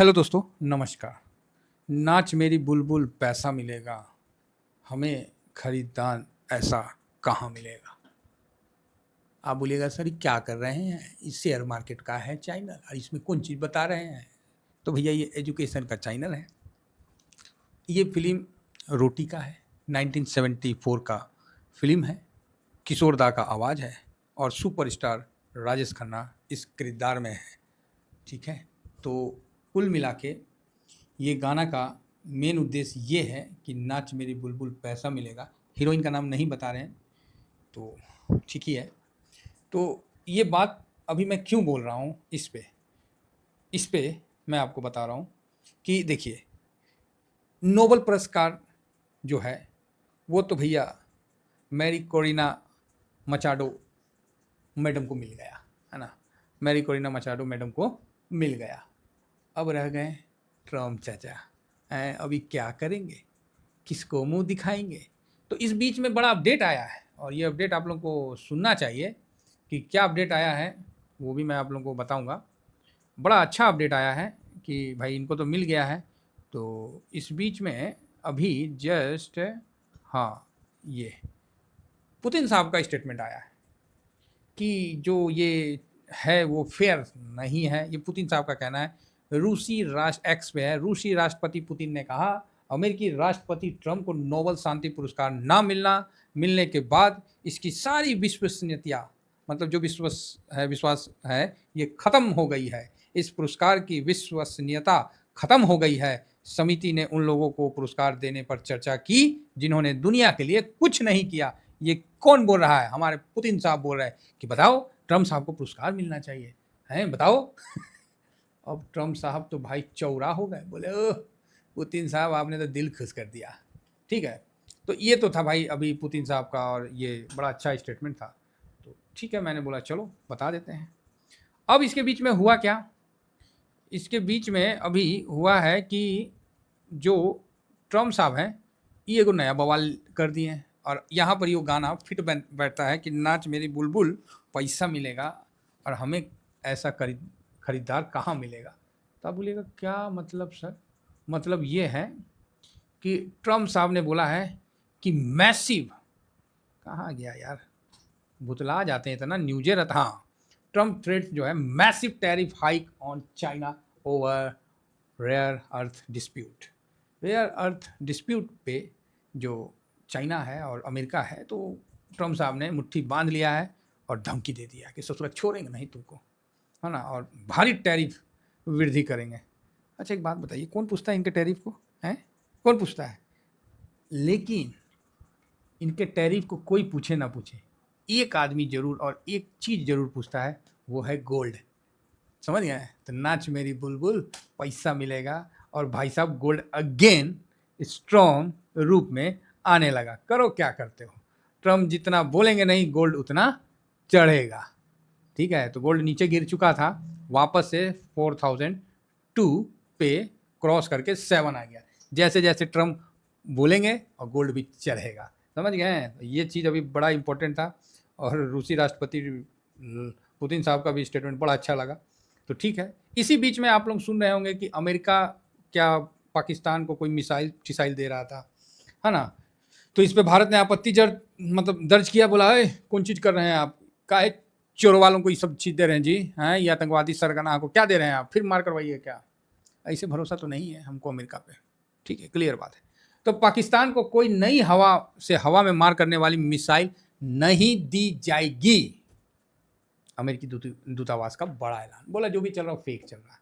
Hello दोस्तों, नमस्कार। नाच मेरी बुलबुल पैसा मिलेगा, हमें खरीदार ऐसा कहाँ मिलेगा। आप बोलिएगा सर ये क्या कर रहे हैं, इस शेयर मार्केट का है चैनल और इसमें कौन चीज़ बता रहे हैं। तो भैया ये एजुकेशन का चैनल है। ये फिल्म रोटी का है, 1974 का फिल्म है। किशोर दा का आवाज़ है और सुपरस्टार राजेश खन्ना इस किरदार में है। ठीक है, तो कुल मिला के ये गाना का मेन उद्देश्य ये है कि नाच मेरी बुलबुल पैसा मिलेगा। हीरोइन का नाम नहीं बता रहे हैं, तो ठीक ही है। तो ये बात अभी मैं क्यों बोल रहा हूँ इस पे मैं आपको बता रहा हूँ कि देखिए, नोबेल पुरस्कार जो है वो तो भैया मैरी कोरिना मचाडो मैडम को मिल गया, है ना। मैरी कोरिना मचाडो मैडम को मिल गया। अब रह गए ट्रम्प चाचा हैं, अभी क्या करेंगे, किसको मुंह दिखाएंगे। तो इस बीच में बड़ा अपडेट आया है और ये अपडेट आप लोगों को सुनना चाहिए कि क्या अपडेट आया है, वो भी मैं आप लोगों को बताऊंगा। बड़ा अच्छा अपडेट आया है कि भाई इनको तो मिल गया है। तो इस बीच में अभी जस्ट, हाँ, ये पुतिन साहब का स्टेटमेंट आया है कि जो ये है वो फेयर नहीं है। ये पुतिन साहब का कहना है। रूसी राष्ट्र एक्स पे है, रूसी राष्ट्रपति पुतिन ने कहा अमेरिकी राष्ट्रपति ट्रंप को नोबेल शांति पुरस्कार ना मिलने के बाद इसकी सारी विश्वसनीयता, मतलब जो विश्वास है ये खत्म हो गई है। इस पुरस्कार की विश्वसनीयता खत्म हो गई है। समिति ने उन लोगों को पुरस्कार देने पर चर्चा की जिन्होंने दुनिया के लिए कुछ नहीं किया। ये कौन बोल रहा है? हमारे पुतिन साहब बोल रहे हैं कि बताओ ट्रम्प साहब को पुरस्कार मिलना चाहिए, हैं बताओ। अब ट्रम्प साहब तो भाई चौरा हो गए, बोले ओह पुतिन साहब आपने तो दिल खुश कर दिया। ठीक है, तो ये तो था भाई अभी पुतिन साहब का और ये बड़ा अच्छा स्टेटमेंट था। तो ठीक है, मैंने बोला चलो बता देते हैं। अब इसके बीच में हुआ क्या? इसके बीच में अभी हुआ है कि जो ट्रम्प साहब हैं ये एगो नया बवाल कर दिए हैं और यहाँ पर ये गाना फिट बैठता है कि नाच मेरी बुलबुल पैसा मिलेगा और हमें ऐसा खरीदार कहाँ मिलेगा। तो आप बोलिएगा क्या मतलब सर? मतलब ये है कि ट्रम्प साहब ने बोला है कि मैसिव, कहाँ गया यार, भुतला जाते हैं इतना न्यूजे रहता। हाँ, ट्रम्प थ्रेट जो है massive tariff hike on China over rare earth dispute. Rare earth dispute पे जो चाइना है और अमेरिका है, तो ट्रम्प साहब ने मुट्ठी बांध लिया है और धमकी दे दिया कि ससुरा छोड़ेंगे नहीं तुमको, है ना, और भारी टैरिफ वृद्धि करेंगे। अच्छा एक बात बताइए, कौन पूछता है इनके टैरिफ को? हैं, कौन पूछता है? लेकिन इनके टैरिफ को कोई पूछे ना पूछे, एक आदमी जरूर और एक चीज़ जरूर पूछता है, वो है गोल्ड। समझ गए? तो नाच मेरी बुलबुल पैसा मिलेगा और भाई साहब गोल्ड अगेन स्ट्रॉन्ग रूप में आने लगा। करो क्या करते हो, ट्रम्प जितना बोलेंगे नहीं गोल्ड उतना चढ़ेगा। ठीक है, तो गोल्ड नीचे गिर चुका था, वापस से 4002 पे क्रॉस करके 7 आ गया। जैसे जैसे ट्रम्प बोलेंगे और गोल्ड भी चढ़ेगा। समझ गए? तो ये चीज़ अभी बड़ा इंपॉर्टेंट था और रूसी राष्ट्रपति पुतिन साहब का भी स्टेटमेंट बड़ा अच्छा लगा। तो ठीक है, इसी बीच में आप लोग सुन रहे होंगे कि अमेरिका क्या पाकिस्तान को कोई मिसाइल दे रहा था, है ना। तो इस पे भारत ने आपत्ति दर्ज किया, बोला है कौन चीज़ कर रहे हैं आप, काहे चोरों वालों को ये सब चीज़ दे रहे हैं जी, हैं ये आतंकवादी सरगना को क्या दे रहे हैं आप, फिर मार करवाइए क्या। ऐसे भरोसा तो नहीं है हमको अमेरिका पे। ठीक है, क्लियर बात है। तो पाकिस्तान को कोई नई हवा में मार करने वाली मिसाइल नहीं दी जाएगी। अमेरिकी दूतावास का बड़ा ऐलान, बोला जो भी चल रहा है फेक चल रहा है।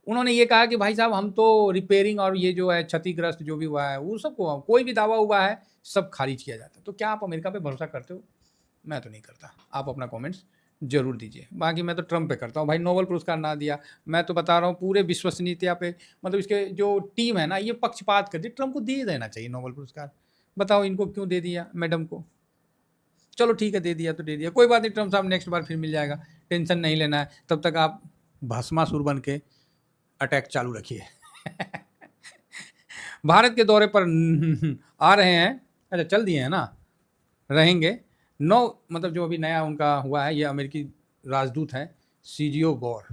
उन्होंने ये कहा कि भाई साहब हम तो रिपेयरिंग और ये जो है क्षतिग्रस्त जो भी हुआ है वो सबको, कोई भी दावा हुआ है सब खारिज किया जाता है। तो क्या आप अमेरिका पे भरोसा करते हो? मैं तो नहीं करता। आप अपना कमेंट्स जरूर दीजिए। बाकी मैं तो ट्रम्प पे करता हूँ भाई, नोबेल पुरस्कार ना दिया, मैं तो बता रहा हूँ पूरे विश्वसनीयता पे, मतलब इसके जो टीम है ना ये पक्षपात कर दी। ट्रम्प को दे देना चाहिए नोबेल पुरस्कार। बताओ इनको क्यों दे दिया मैडम को? चलो ठीक है, दे दिया तो दे दिया, कोई बात नहीं। ट्रम्प साहब नेक्स्ट बार फिर मिल जाएगा, टेंशन नहीं लेना है। तब तक आप भस्मासुर बन के अटैक चालू रखिए। भारत के दौरे पर आ रहे हैं, अच्छा चल दिए हैं ना, रहेंगे 9, मतलब जो अभी नया उनका हुआ है, ये अमेरिकी राजदूत हैं सीजियो गौर।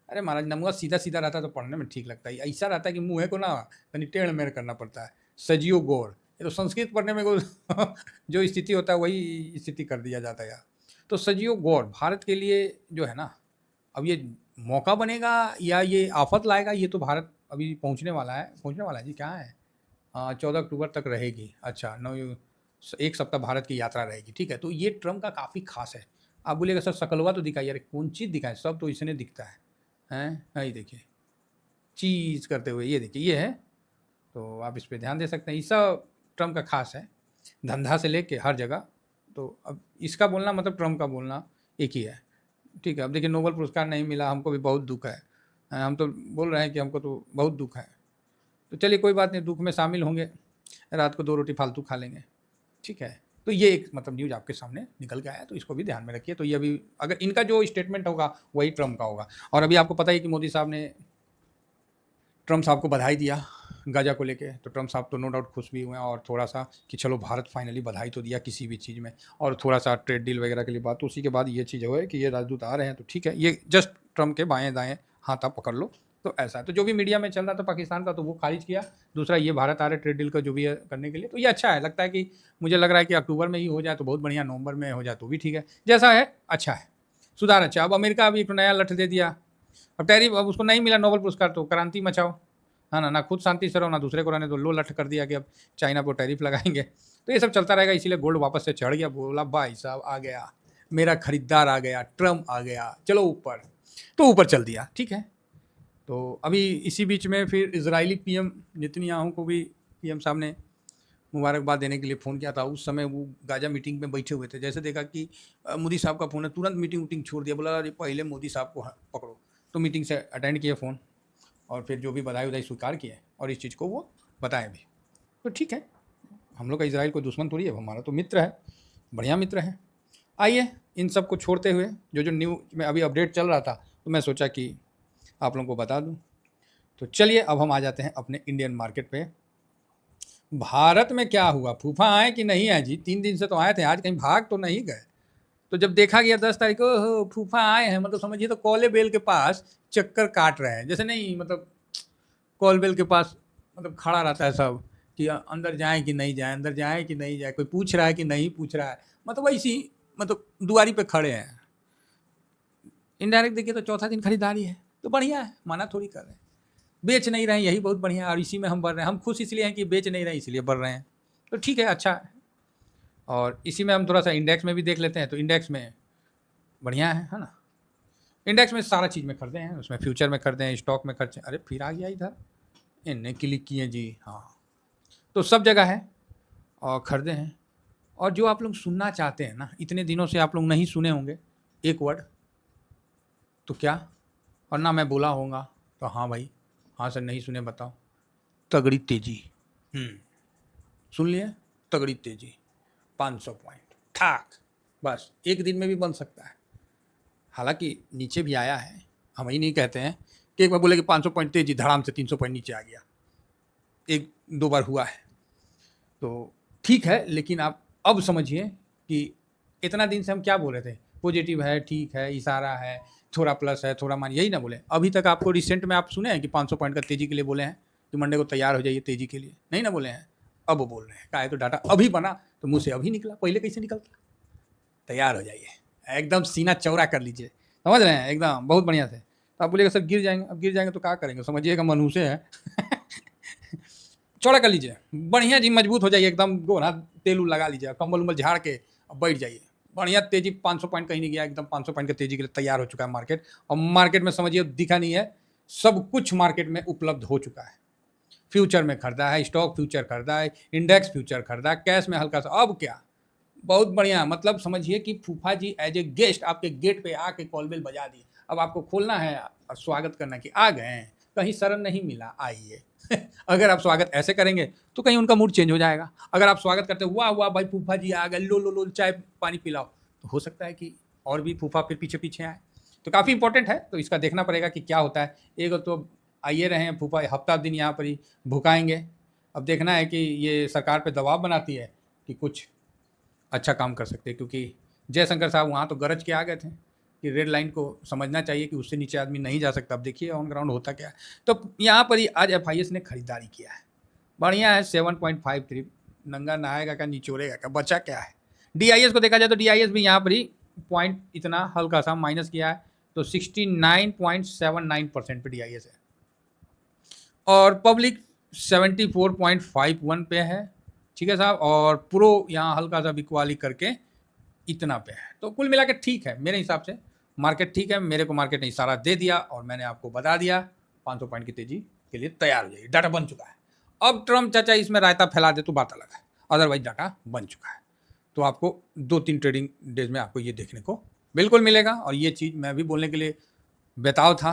अरे महाराज नमुआ सीधा सीधा रहता तो पढ़ने में ठीक लगता है, ऐसा रहता है कि मुँह को ना तनी टेढ़ मेढ़ करना पड़ता है। सजियो गौर, ये तो संस्कृत पढ़ने में जो स्थिति होता है वही स्थिति कर दिया जाता है यार। तो सजियो गौर भारत के लिए जो है ना, अब ये मौका बनेगा या ये आफत लाएगा, ये तो भारत अभी पहुंचने वाला है जी, क्या है 14 अक्टूबर तक रहेगी। अच्छा 9 एक सप्ताह भारत की यात्रा रहेगी, ठीक है। तो ये ट्रम्प का काफ़ी खास है। आप बोलिएगा सर शकलवा तो दिखाई, यार कौन चीज़ दिखाए, सब तो इसने दिखता है हैं। ये देखिए चीज़ करते हुए, ये देखिए ये है। तो आप इस पे ध्यान दे सकते हैं, ये सब ट्रम्प का खास है, धंधा से लेके हर जगह। तो अब इसका बोलना मतलब ट्रम्प का बोलना एक ही है, ठीक है। अब देखिए नोबेल पुरस्कार नहीं मिला, हमको भी बहुत दुख है। हम तो बोल रहे हैं कि हमको तो बहुत दुख है। तो चलिए कोई बात नहीं, दुख में शामिल होंगे, रात को 2 रोटी फालतू खा लेंगे, ठीक है। तो ये एक मतलब न्यूज़ आपके सामने निकल के आया, तो इसको भी ध्यान में रखिए। तो ये अभी अगर इनका जो स्टेटमेंट होगा वही ट्रम्प का होगा। और अभी आपको पता ही कि मोदी साहब ने ट्रम्प साहब को बधाई दिया गाजा को लेके, तो ट्रम्प साहब तो नो डाउट खुश भी हुए हैं, और थोड़ा सा कि चलो भारत फाइनली बधाई तो दिया किसी भी चीज़ में, और थोड़ा सा ट्रेड डील वगैरह के लिए बात। तो उसी के बाद ये चीज़ है कि ये राजदूत आ रहे हैं, तो ठीक है, ये जस्ट ट्रम्प के बाएँ दाएँ हाथ आप पकड़ लो। तो ऐसा है, तो जो भी मीडिया में चल रहा था पाकिस्तान का, तो वो खारिज किया। दूसरा ये भारत आ रहे ट्रेड डील का जो भी है करने के लिए, तो ये अच्छा है। लगता है कि मुझे लग रहा है कि अक्टूबर में ही हो जाए तो बहुत बढ़िया, नवंबर में हो जाए तो भी ठीक है, जैसा है अच्छा है, सुधार अच्छा। अब अमेरिका अभी एक नया लठ दे दिया, अब टैरिफ, अब उसको नहीं मिला नोबेल पुरस्कार, तो क्रांति मचाओ, है ना, ना खुद शांति से रहो ना दूसरे को रहने दो। लो लठ कर दिया कि अब चाइना पर टैरिफ लगाएंगे। तो ये सब चलता रहेगा, इसीलिए गोल्ड वापस से चढ़ गया। बोला भाई साहब आ गया, मेरा खरीदार आ गया, ट्रम्प आ गया, चलो ऊपर। तो ऊपर चल दिया, ठीक है। तो अभी इसी बीच में फिर इजरायली पीएम नेतन्याहू को भी पीएम साहब ने मुबारकबाद देने के लिए फ़ोन किया था। उस समय वो गाजा मीटिंग में बैठे हुए थे, जैसे देखा कि मोदी साहब का फ़ोन है, तुरंत मीटिंग वूटिंग छोड़ दिया, बोला अरे पहले मोदी साहब को पकड़ो। तो मीटिंग से अटेंड किए फ़ोन, और फिर जो भी बधाई उधाई स्वीकार किए, और इस चीज़ को वो बताएं भी। तो ठीक है, हम लोग का इजराइल कोई दुश्मन थोड़ी है, हमारा तो मित्र है, बढ़िया मित्र है। आइए इन सब को छोड़ते हुए जो न्यूज़ में अभी अपडेट चल रहा था, तो मैं सोचा कि आप लोगों को बता दूं। तो चलिए अब हम आ जाते हैं अपने इंडियन मार्केट पे। भारत में क्या हुआ, फूफा आए कि नहीं आए जी? 3 दिन से तो आए थे, आज कहीं भाग तो नहीं गए? तो जब देखा गया 10 तारीख को, ओहो फूफा आए हैं, मतलब समझिए तो कौले बेल के पास चक्कर काट रहे हैं, जैसे नहीं मतलब कौल बेल के पास मतलब खड़ा रहता है सब कि अंदर जाए कि नहीं जाए, अंदर जाए कि नहीं जाए, कोई पूछ रहा है कि नहीं पूछ रहा है, मतलब वैसी मतलब दुआरी पे खड़े हैं। इनडायरेक्ट देखिए तो चौथा दिन खरीदारी है, तो बढ़िया है, मना थोड़ी कर रहे हैं। बेच नहीं रहे हैं, यही बहुत बढ़िया है, और इसी में हम बढ़ रहे हैं। हम खुश इसलिए हैं कि बेच नहीं रहे हैं, इसलिए बढ़ रहे हैं, तो ठीक है, अच्छा है। और इसी में हम थोड़ा सा इंडेक्स में भी देख लेते हैं, तो इंडेक्स में बढ़िया है ना। इंडेक्स में सारा चीज़ में खरीदे हैं, उसमें फ्यूचर में खरीदे हैं, स्टॉक में खर्चे। अरे फिर आ गया इधर, इनने क्लिक किए जी, हाँ। तो सब जगह है और खरीदे हैं। और जो आप लोग सुनना चाहते हैं ना, इतने दिनों से आप लोग नहीं सुने होंगे एक वर्ड, तो क्या, और ना मैं बोला होगा, तो हाँ भाई, हाँ सर नहीं सुने बताओ, तगड़ी तेजी। सुन लिए, तगड़ी तेजी, 500 पॉइंट ठाक, बस एक दिन में भी बन सकता है। हालांकि नीचे भी आया है, हम ही नहीं कहते हैं कि एक बार बोले कि 500 पॉइंट तेजी, धड़ाम से 300 पॉइंट नीचे आ गया, एक दो बार हुआ है। तो ठीक है, लेकिन आप अब समझिए कि इतना दिन से हम क्या बोल रहे थे, पॉजिटिव है, ठीक है, इशारा है, थोड़ा प्लस है, थोड़ा मान, यही ना बोले। अभी तक आपको रिसेंट में आप सुने हैं कि 500 पॉइंट का तेजी के लिए बोले हैं कि मंडे को तैयार हो जाइए तेजी के लिए, नहीं ना बोले हैं। अब बोल रहे हैं, का तो डाटा अभी बना तो मुँह से अभी निकला, पहले कैसे निकलता। तैयार हो जाइए, एकदम सीना चौड़ा कर लीजिए, समझ रहे हैं, एकदम बहुत बढ़िया से। तो आप बोलिएगा सर गिर जाएंगे, अब गिर जाएंगे तो क्या करेंगे, समझिएगा मनहूसे है चौड़ा कर लीजिए, बढ़िया जी, मजबूत हो जाइए एकदम, गोरा तेल लगा लीजिए, कंबल उम्बल झाड़ के अब बैठ जाइए, बढ़िया तेजी। 500 पॉइंट कहीं नहीं गया, एकदम 500 पॉइंट की तेजी के लिए तैयार हो चुका है मार्केट। और मार्केट में समझिए दिखा नहीं है, सब कुछ मार्केट में उपलब्ध हो चुका है। फ्यूचर में खरीदा है, स्टॉक फ्यूचर खरीदा है, इंडेक्स फ्यूचर खरीदा है, कैश में हल्का सा, अब क्या, बहुत बढ़िया। मतलब समझिए कि फूफा जी एज ए गेस्ट आपके गेट पे आके कॉल बेल बजा दी, अब आपको खोलना है और स्वागत करना कि आ गए, कहीं शरण नहीं मिला, आइए अगर आप स्वागत ऐसे करेंगे तो कहीं उनका मूड चेंज हो जाएगा। अगर आप स्वागत करते वाह वाह भाई फूफा जी आ गए, लो लो लो चाय पानी पिलाओ, तो हो सकता है कि और भी फूफा फिर पीछे पीछे आए। तो काफ़ी इंपॉर्टेंट है, तो इसका देखना पड़ेगा कि क्या होता है। एक तो आइए रहे हैं फूफा, हफ्ता दिन यहाँ पर ही भुकाएंगे। अब देखना है कि ये सरकार पर दबाव बनाती है कि कुछ अच्छा काम कर सकते हैं, क्योंकि जयशंकर साहब वहाँ तो गरज के आ गए थे कि रेड लाइन को समझना चाहिए कि उससे नीचे आदमी नहीं जा सकता। अब देखिए ऑन ग्राउंड होता क्या है। तो यहाँ पर ही आज FIS ने खरीदारी किया है, बढ़िया है 7.53। नंगा नहाएगा क्या निचोड़ेगा क्या, बचा क्या है। DIS को देखा जाए तो DIS भी यहाँ पर ही पॉइंट इतना हल्का सा माइनस किया है, तो 69.79% पे DIS है और पब्लिक 74.51 पे है। ठीक है साहब, और प्रो यहाँ हल्का सा बिकवाली करके इतना पे है। तो कुल मिला के ठीक है मेरे हिसाब से, मार्केट ठीक है। मेरे को मार्केट ने इशारा दे दिया और मैंने आपको बता दिया 500 पॉइंट की तेजी के लिए तैयार हो जाइए, डाटा बन चुका है। अब ट्रम्प चाचा इसमें रायता फैला दे तो बात अलग है, अदरवाइज डाटा बन चुका है। तो आपको 2-3 ट्रेडिंग डेज में आपको ये देखने को बिल्कुल मिलेगा। और ये चीज़ मैं भी बोलने के लिए बेताव था,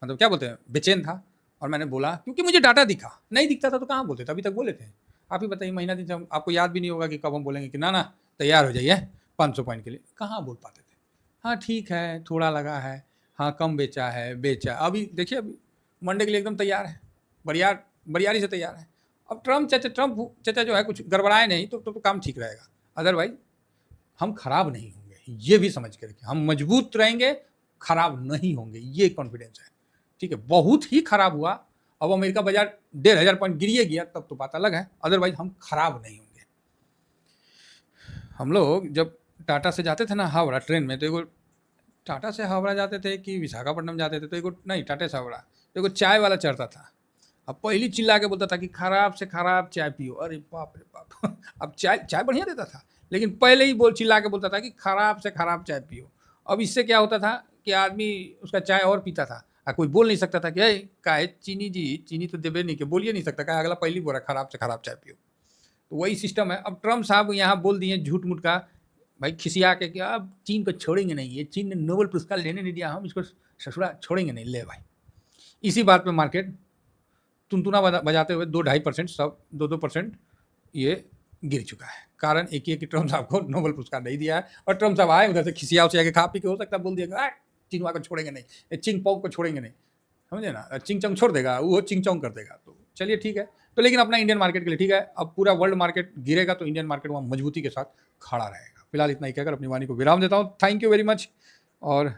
मतलब क्या बोलते हैं, बेचैन था। और मैंने बोला क्योंकि मुझे डाटा दिखा, नहीं दिखता था तो कहाँ बोलते थे, अभी तक बोले थे। आप ही बताइए, महीना दिन से आपको याद भी नहीं होगा कि कब हम बोलेंगे कि ना ना तैयार हो जाइए 500 पॉइंट के लिए, कहाँ बोल पाते थे। हाँ ठीक है, थोड़ा लगा है, हाँ कम बेचा है, बेचा। अभी देखिए अभी मंडे के लिए एकदम तैयार है, बरियारी से तैयार है। अब ट्रम्प चाचा जो है कुछ गड़बड़ाए नहीं तो काम ठीक रहेगा। अदरवाइज हम खराब नहीं होंगे, ये भी समझ के रखिए। हम मजबूत रहेंगे, खराब नहीं होंगे, ये कॉन्फिडेंस है। ठीक है, बहुत ही खराब हुआ, अब अमेरिका बाजार 1500 पॉइंट गिरिए गया तब तो बात अलग है, अदरवाइज हम खराब नहीं होंगे। हम लोग जब टाटा से जाते थे ना हावड़ा ट्रेन में, तो एगो टाटा से हावड़ा जाते थे कि विशाखापट्टनम जाते थे, तो एगो नहीं टाटा से हावड़ा, तो एगो चाय वाला चढ़ता था। अब पहली चिल्ला के बोलता था कि खराब से खराब चाय पियो। अरे बाप रे बाप अब चाय बढ़िया देता था, लेकिन पहले ही चिल्ला के बोलता था कि खराब से खराब चाय पियो। अब इससे क्या होता था कि आदमी उसका चाय और पीता था, कोई बोल नहीं सकता था कि अरे काहे चीनी जी, चीनी तो देवे नहीं, के बोलिए नहीं सकता, क्या अगला पहली बोला खराब से खराब चाय पियो। तो वही सिस्टम है। अब ट्रम्प साहब यहाँ बोल दिए झूठ मूठ का, भाई खिसिया के कि अब चीन को छोड़ेंगे नहीं, ये चीन ने नोबेल पुरस्कार लेने नहीं दिया, हम इसको ससुरा छोड़ेंगे नहीं। ले भाई, इसी बात पे मार्केट तुनतुना बजाते हुए 2-2.5% सब 2% ये गिर चुका है। कारण एक ही है कि ट्रम्प साहब को नोबेल पुरस्कार नहीं दिया है, और ट्रम्प साहब आए उधर से खिसिया उसिया के खा पी के हो सकता है बोल दिया चिंगवा को छोड़ेंगे नहीं, चिंग पोंग को छोड़ेंगे नहीं, समझे ना, चिंग चंग छोड़ देगा, वो चिंग चोंग कर देगा। तो चलिए ठीक है, तो लेकिन अपना इंडियन मार्केट के लिए ठीक है। अब पूरा वर्ल्ड मार्केट गिरेगा तो इंडियन मार्केट वहाँ मजबूती के साथ खड़ा रहेगा। फिलहाल इतना ही कहकर अपनी वाणी को विराम देता हूँ। थैंक यू वेरी मच, और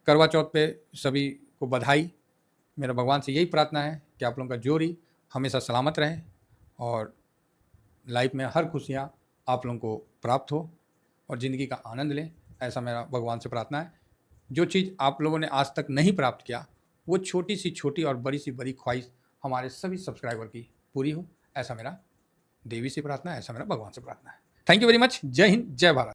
करवा चौथ पे सभी को बधाई। मेरा भगवान से यही प्रार्थना है कि आप लोगों का जोड़ी हमेशा सलामत रहे और लाइफ में हर खुशियाँ आप लोगों को प्राप्त हो और ज़िंदगी का आनंद लें, ऐसा मेरा भगवान से प्रार्थना है। जो चीज़ आप लोगों ने आज तक नहीं प्राप्त किया, वो छोटी सी छोटी और बड़ी सी बड़ी ख्वाहिश हमारे सभी सब्सक्राइबर की पूरी हो, ऐसा मेरा देवी से प्रार्थना है, ऐसा मेरा भगवान से प्रार्थना है। Thank you very much. जय हिंद, जय भारत।